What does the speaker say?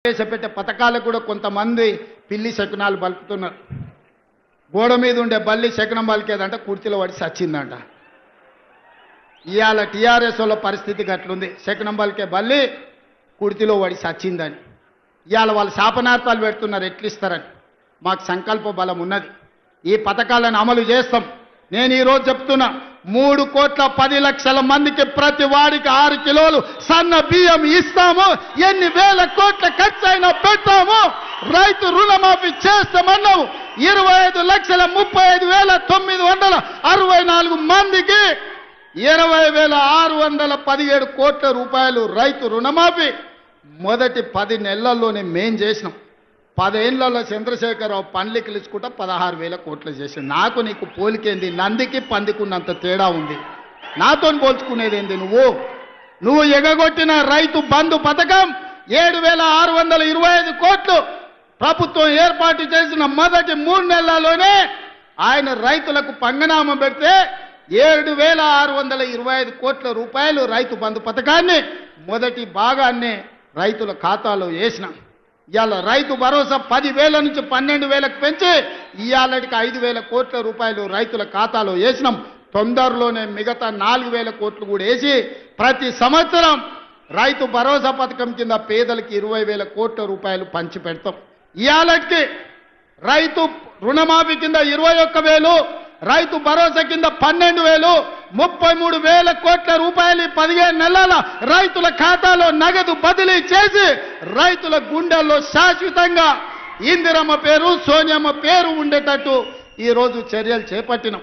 ప్రవేశపెట్టే పథకాలకు కూడా కొంతమంది పిల్లి శకునాలు బలుపుతున్నారు. గోడ మీద ఉండే బల్లి శకునం బలికేదంట, కుర్చీలో పడి సచ్చిందంట. ఇవాళ టీఆర్ఎస్ వాళ్ళ పరిస్థితి గట్లుంది. శకునం బలికే బల్లి కుర్చీలో పడి సచ్చిందని ఇవాళ వాళ్ళు శాపనార్థాలు పెడుతున్నారు. ఎట్లిస్తారని మాకు సంకల్ప బలం ఉన్నది. ఈ పథకాలను అమలు చేస్తాం. నేను ఈరోజు చెప్తున్నా, 3,10,00,000 మందికి ప్రతి వాడికి 6 కిలోలు సన్న బియ్యం ఇస్తాము. ఎన్ని వేల కోట్ల ఖర్చు అయినా పెట్టాము. రైతు రుణమాఫీ చేస్తామన్నాము. 25,35,964 మందికి 20,617 కోట్ల రూపాయలు రైతు రుణమాఫీ మొదటి 10 నెలల్లోనే మేం చేసినాం. 10 ఏళ్లలో చంద్రశేఖరరావు పండ్లకి ఇచ్చుకుంటా 16,000 కోట్లు చేసింది. నాకు నీకు పోలికేంది? నందికి పందికున్నంత తేడా ఉంది. నాతో పోల్చుకునేదేంది? నువ్వు ఎగగొట్టిన రైతు బంధు పథకం 7,625 కోట్లు ప్రభుత్వం ఏర్పాటు చేసిన మొదటి 3 నెలల్లోనే ఆయన రైతులకు పంగనామం పెడితే 7,625 కోట్ల రూపాయలు రైతు బంధు పథకాన్ని మొదటి భాగాన్ని రైతుల ఖాతాలో వేసినాం. ఇవాళ రైతు భరోసా 10,000 నుంచి 12,000కు పెంచి ఇవాళకి 5,000 కోట్ల రూపాయలు రైతుల ఖాతాలో వేసినాం. తొందరలోనే మిగతా 4,000 కోట్లు కూడా వేసి ప్రతి సంవత్సరం రైతు భరోసా పథకం కింద పేదలకి 20,000 కోట్ల రూపాయలు పంచి పెడతాం. ఇవాళకి రైతు రుణమాఫీ కింద 21,000, రైతు భరోసా కింద 12,000, 33,000 కోట్ల రూపాయలు 15 నెలల రైతుల ఖాతాలో నగదు బదిలీ చేసి రైతుల గుండెల్లో శాశ్వతంగా ఇందిరమ్మ పేరు, సోనియమ్మ పేరు ఉండేటట్టు ఈరోజు చర్యలు చేపట్టినాం.